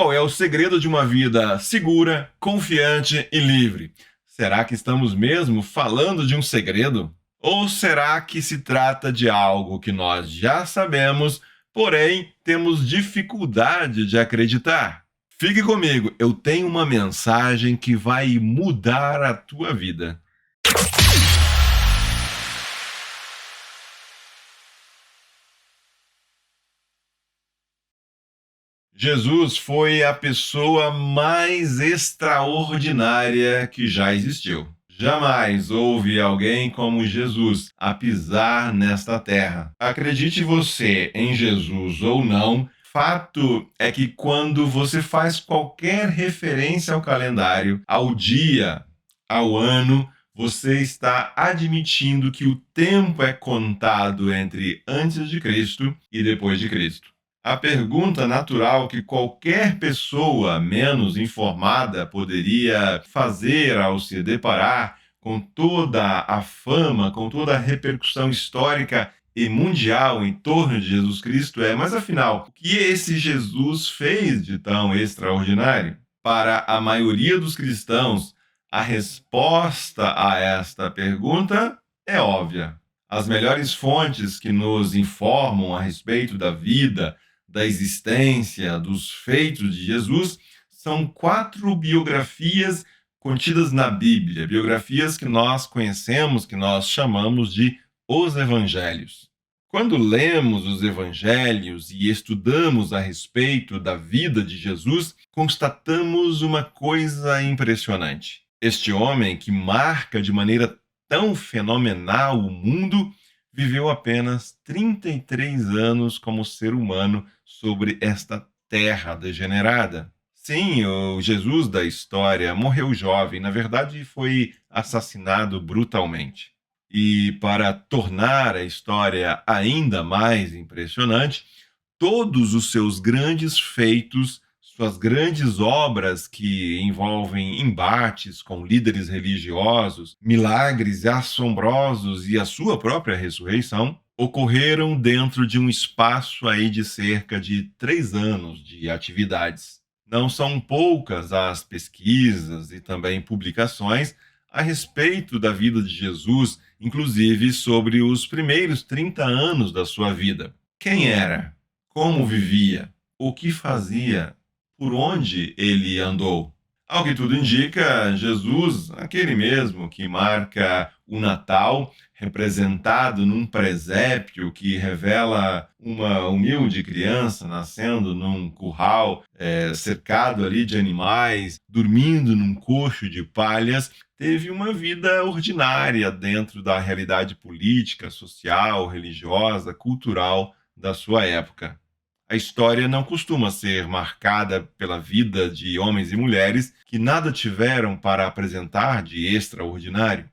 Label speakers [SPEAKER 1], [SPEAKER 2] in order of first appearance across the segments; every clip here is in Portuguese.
[SPEAKER 1] Qual é o segredo de uma vida segura, confiante e livre? Será que estamos mesmo falando de um segredo? Ou será que se trata de algo que nós já sabemos, porém temos dificuldade de acreditar? Fique comigo, eu tenho uma mensagem que vai mudar a tua vida. Jesus foi a pessoa mais extraordinária que já existiu. Jamais houve alguém como Jesus a pisar nesta terra. Acredite você em Jesus ou não, fato é que quando você faz qualquer referência ao calendário, ao dia, ao ano, você está admitindo que o tempo é contado entre antes de Cristo e depois de Cristo. A pergunta natural que qualquer pessoa menos informada poderia fazer ao se deparar com toda a fama, com toda a repercussão histórica e mundial em torno de Jesus Cristo é: mas afinal, o que esse Jesus fez de tão extraordinário? Para a maioria dos cristãos, a resposta a esta pergunta é óbvia. As melhores fontes que nos informam a respeito da vida, da existência, dos feitos de Jesus, são 4 biografias contidas na Bíblia, biografias que nós conhecemos, que nós chamamos de os Evangelhos. Quando lemos os Evangelhos e estudamos a respeito da vida de Jesus, constatamos uma coisa impressionante. Este homem que marca de maneira tão fenomenal o mundo viveu apenas 33 anos como ser humano sobre esta terra degenerada. Sim, o Jesus da história morreu jovem, na verdade foi assassinado brutalmente. E para tornar a história ainda mais impressionante, todos os seus grandes feitos, suas grandes obras que envolvem embates com líderes religiosos, milagres assombrosos e a sua própria ressurreição, ocorreram dentro de um espaço aí de cerca de 3 anos de atividades. Não são poucas as pesquisas e também publicações a respeito da vida de Jesus, inclusive sobre os primeiros 30 anos da sua vida. Quem era? Como vivia? O que fazia? Por onde ele andou? Ao que tudo indica, Jesus, aquele mesmo que marca o Natal, representado num presépio que revela uma humilde criança nascendo num curral, cercado ali de animais, dormindo num coxo de palhas, teve uma vida ordinária dentro da realidade política, social, religiosa, cultural da sua época. A história não costuma ser marcada pela vida de homens e mulheres que nada tiveram para apresentar de extraordinário.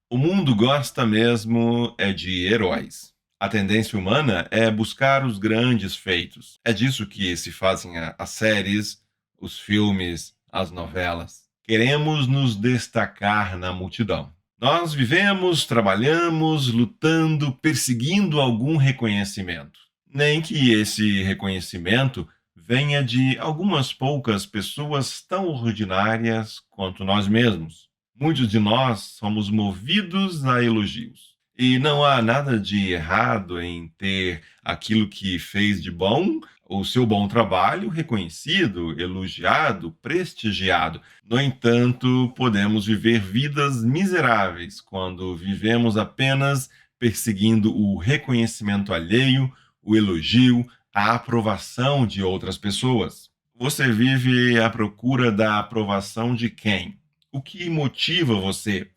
[SPEAKER 1] O mundo gosta mesmo de heróis. A tendência humana é buscar os grandes feitos. É disso que se fazem as séries, os filmes, as novelas. Queremos nos destacar na multidão. Nós vivemos, trabalhamos, lutando, perseguindo algum reconhecimento. Nem que esse reconhecimento venha de algumas poucas pessoas tão ordinárias quanto nós mesmos. Muitos de nós somos movidos a elogios. E não há nada de errado em ter aquilo que fez de bom, o seu bom trabalho reconhecido, elogiado, prestigiado. No entanto, podemos viver vidas miseráveis quando vivemos apenas perseguindo o reconhecimento alheio, o elogio, a aprovação de outras pessoas. Você vive à procura da aprovação de quem? O que motiva você?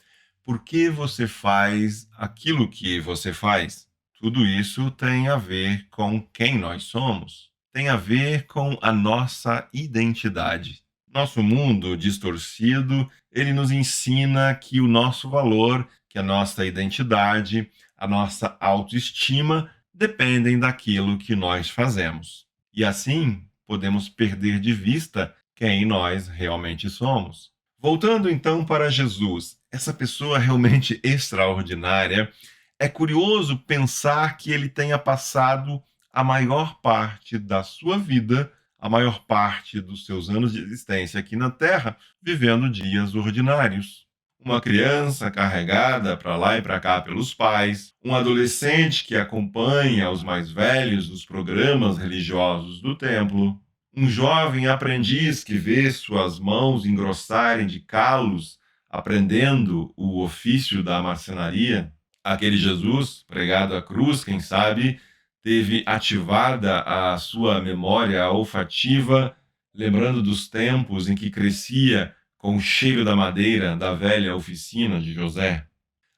[SPEAKER 1] Por que você faz aquilo que você faz? Tudo isso tem a ver com quem nós somos. Tem a ver com a nossa identidade. Nosso mundo distorcido, ele nos ensina que o nosso valor, que a nossa identidade, a nossa autoestima dependem daquilo que nós fazemos. E assim, podemos perder de vista quem nós realmente somos. Voltando então para Jesus, essa pessoa realmente extraordinária, é curioso pensar que ele tenha passado a maior parte da sua vida a maior parte dos seus anos de existência aqui na Terra, vivendo dias ordinários. Uma criança carregada para lá e para cá pelos pais, um adolescente que acompanha os mais velhos nos programas religiosos do templo, um jovem aprendiz que vê suas mãos engrossarem de calos, aprendendo o ofício da marcenaria. Aquele Jesus pregado à cruz, quem sabe, teve ativada a sua memória olfativa, lembrando dos tempos em que crescia com o cheiro da madeira da velha oficina de José.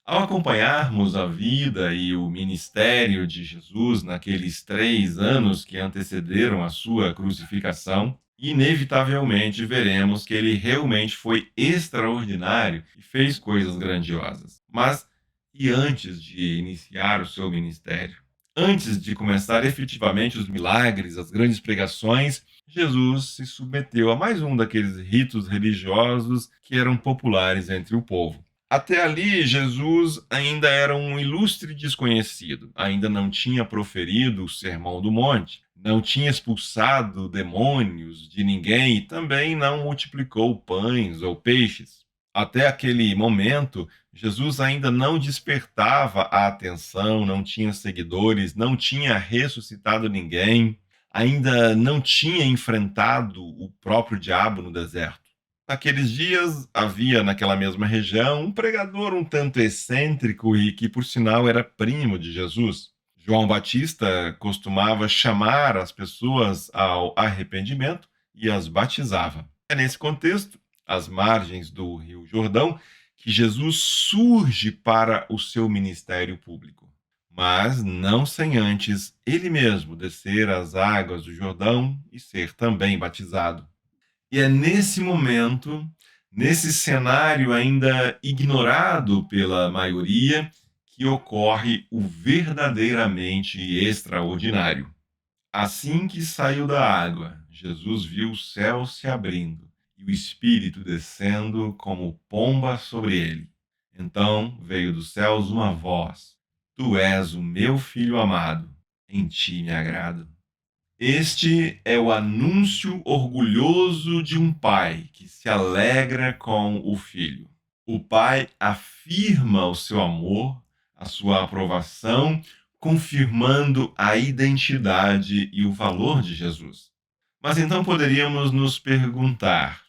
[SPEAKER 1] Ao acompanharmos a vida e o ministério de Jesus naqueles 3 anos que antecederam a sua crucificação, inevitavelmente veremos que ele realmente foi extraordinário e fez coisas grandiosas. Mas e antes de iniciar o seu ministério? Antes de começar efetivamente os milagres, as grandes pregações, Jesus se submeteu a mais um daqueles ritos religiosos que eram populares entre o povo. Até ali, Jesus ainda era um ilustre desconhecido, ainda não tinha proferido o Sermão do Monte, não tinha expulsado demônios de ninguém e também não multiplicou pães ou peixes. Até aquele momento, Jesus ainda não despertava a atenção, não tinha seguidores, não tinha ressuscitado ninguém, ainda não tinha enfrentado o próprio diabo no deserto. Naqueles dias, havia naquela mesma região um pregador um tanto excêntrico e que, por sinal, era primo de Jesus. João Batista costumava chamar as pessoas ao arrependimento e as batizava. É nesse contexto, às margens do Rio Jordão, que Jesus surge para o seu ministério público. Mas não sem antes ele mesmo descer as águas do Jordão e ser também batizado. E é nesse momento, nesse cenário ainda ignorado pela maioria, que ocorre o verdadeiramente extraordinário. Assim que saiu da água, Jesus viu o céu se abrindo e o Espírito descendo como pomba sobre ele. Então veio dos céus uma voz: Tu és o meu filho amado, em ti me agrado. Este é o anúncio orgulhoso de um pai que se alegra com o filho. O pai afirma o seu amor, a sua aprovação, confirmando a identidade e o valor de Jesus. Mas então poderíamos nos perguntar: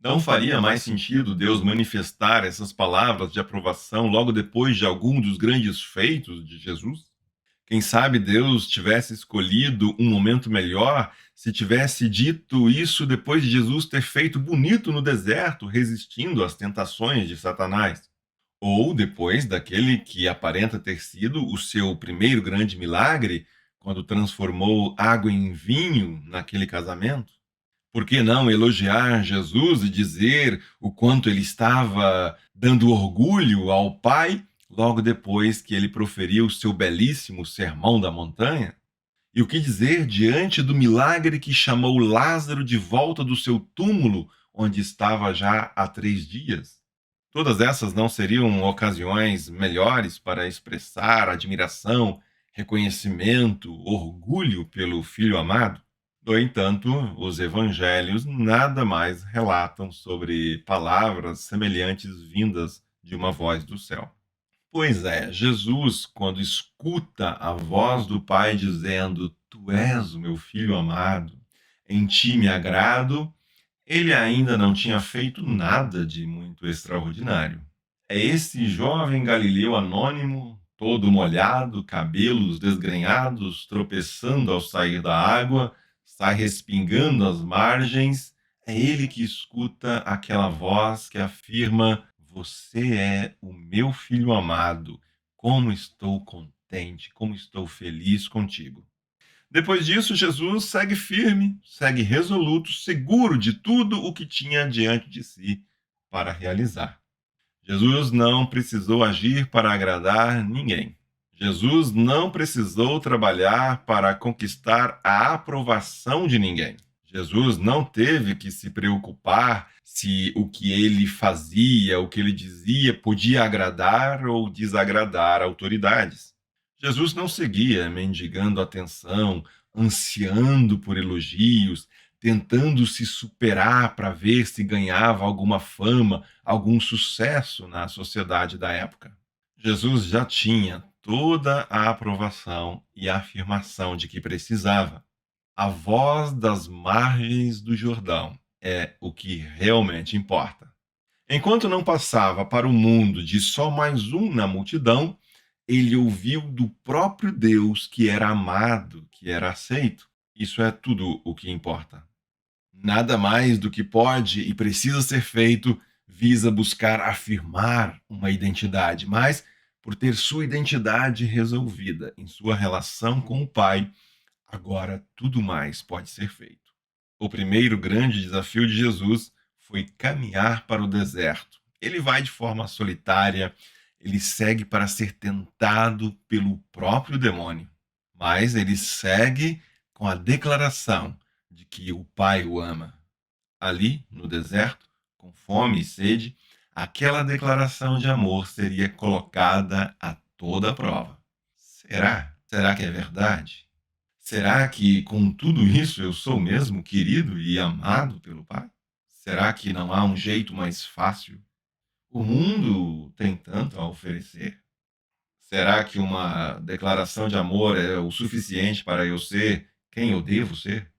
[SPEAKER 1] não faria mais sentido Deus manifestar essas palavras de aprovação logo depois de algum dos grandes feitos de Jesus? Quem sabe Deus tivesse escolhido um momento melhor se tivesse dito isso depois de Jesus ter feito bonito no deserto, resistindo às tentações de Satanás. Ou depois daquele que aparenta ter sido o seu primeiro grande milagre, quando transformou água em vinho naquele casamento. Por que não elogiar Jesus e dizer o quanto ele estava dando orgulho ao Pai logo depois que ele proferiu o seu belíssimo Sermão da Montanha? E o que dizer diante do milagre que chamou Lázaro de volta do seu túmulo, onde estava já há 3 dias? Todas essas não seriam ocasiões melhores para expressar admiração, reconhecimento, orgulho pelo Filho amado? No entanto, os evangelhos nada mais relatam sobre palavras semelhantes vindas de uma voz do céu. Pois é, Jesus, quando escuta a voz do Pai dizendo: Tu és o meu filho amado, em ti me agrado, ele ainda não tinha feito nada de muito extraordinário. É esse jovem galileu anônimo, todo molhado, cabelos desgrenhados, tropeçando ao sair da água, sai respingando as margens. É ele que escuta aquela voz que afirma: Você é o meu filho amado. Como estou contente, como estou feliz contigo. Depois disso, Jesus segue firme, segue resoluto, seguro de tudo o que tinha diante de si para realizar. Jesus não precisou agir para agradar ninguém. Jesus não precisou trabalhar para conquistar a aprovação de ninguém. Jesus não teve que se preocupar se o que ele fazia, o que ele dizia, podia agradar ou desagradar autoridades. Jesus não seguia mendigando atenção, ansiando por elogios, tentando se superar para ver se ganhava alguma fama, algum sucesso na sociedade da época. Jesus já tinha toda a aprovação e a afirmação de que precisava. A voz das margens do Jordão é o que realmente importa. Enquanto não passava para o mundo de só mais um na multidão, ele ouviu do próprio Deus que era amado, que era aceito. Isso é tudo o que importa. Nada mais do que pode e precisa ser feito visa buscar afirmar uma identidade, mas por ter sua identidade resolvida em sua relação com o Pai, agora tudo mais pode ser feito. O primeiro grande desafio de Jesus foi caminhar para o deserto. Ele vai de forma solitária, ele segue para ser tentado pelo próprio demônio, mas ele segue com a declaração de que o Pai o ama. Ali, no deserto, com fome e sede, aquela declaração de amor seria colocada a toda prova. Será? Será que é verdade? Será que com tudo isso eu sou mesmo querido e amado pelo Pai? Será que não há um jeito mais fácil? O mundo tem tanto a oferecer. Será que uma declaração de amor é o suficiente para eu ser quem eu devo ser?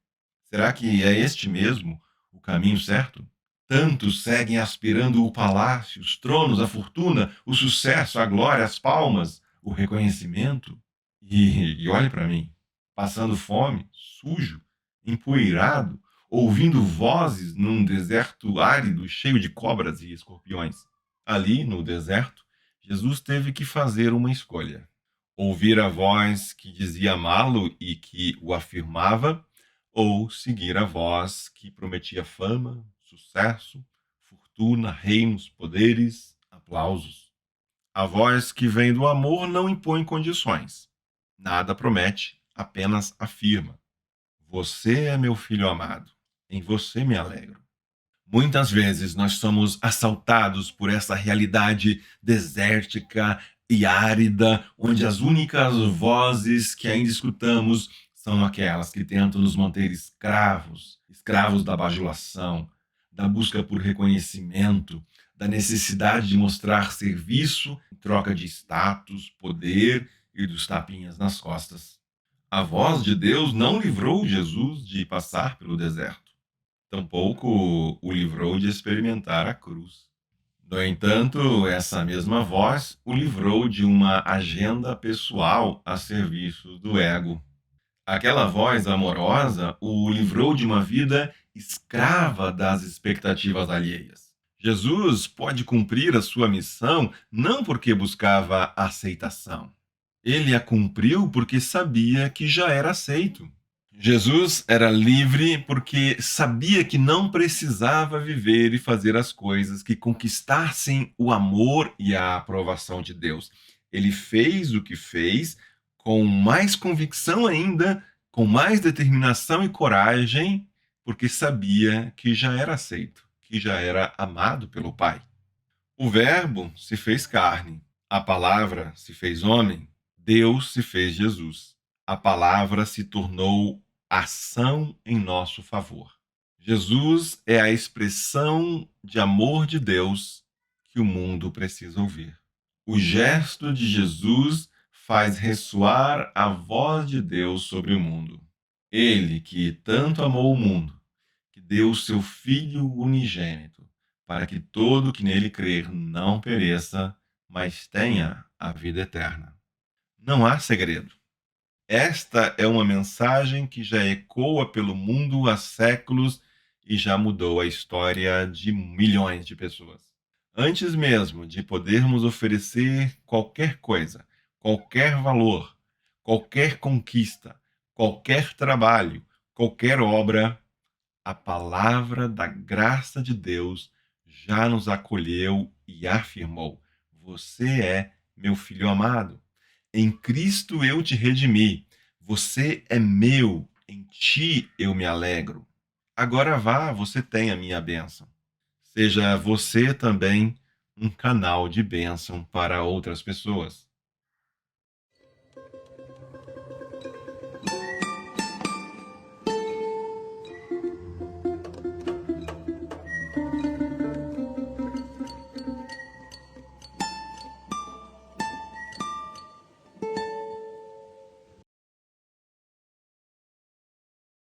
[SPEAKER 1] Será que é este mesmo o caminho certo? Tantos seguem aspirando o palácio, os tronos, a fortuna, o sucesso, a glória, as palmas, o reconhecimento. E olhe para mim, passando fome, sujo, empoeirado, ouvindo vozes num deserto árido cheio de cobras e escorpiões. Ali, no deserto, Jesus teve que fazer uma escolha: ouvir a voz que dizia amá-lo e que o afirmava, ou seguir a voz que prometia fama, sucesso, fortuna, reinos, poderes, aplausos. A voz que vem do amor não impõe condições. Nada promete, apenas afirma: Você é meu filho amado, em você me alegro. Muitas vezes nós somos assaltados por essa realidade desértica e árida, onde as únicas vozes que ainda escutamos são aquelas que tentam nos manter escravos, escravos da bajulação, da busca por reconhecimento, da necessidade de mostrar serviço em troca de status, poder e dos tapinhas nas costas. A voz de Deus não livrou Jesus de passar pelo deserto. Tampouco o livrou de experimentar a cruz. No entanto, essa mesma voz o livrou de uma agenda pessoal a serviço do ego. Aquela voz amorosa o livrou de uma vida escrava das expectativas alheias. Jesus pode cumprir a sua missão não porque buscava aceitação. Ele a cumpriu porque sabia que já era aceito. Jesus era livre porque sabia que não precisava viver e fazer as coisas que conquistassem o amor e a aprovação de Deus. Ele fez o que fez com mais convicção ainda, com mais determinação e coragem, porque sabia que já era aceito, que já era amado pelo Pai. O Verbo se fez carne, a palavra se fez homem, Deus se fez Jesus. A palavra se tornou ação em nosso favor. Jesus é a expressão de amor de Deus que o mundo precisa ouvir. O gesto de Jesus faz ressoar a voz de Deus sobre o mundo. Ele que tanto amou o mundo, que deu seu Filho unigênito, para que todo que nele crer não pereça, mas tenha a vida eterna. Não há segredo. Esta é uma mensagem que já ecoa pelo mundo há séculos e já mudou a história de milhões de pessoas. Antes mesmo de podermos oferecer qualquer coisa, qualquer valor, qualquer conquista, qualquer trabalho, qualquer obra, a palavra da graça de Deus já nos acolheu e afirmou: Você é meu filho amado. Em Cristo eu te redimi. Você é meu. Em ti eu me alegro. Agora vá, você tem a minha bênção. Seja você também um canal de bênção para outras pessoas.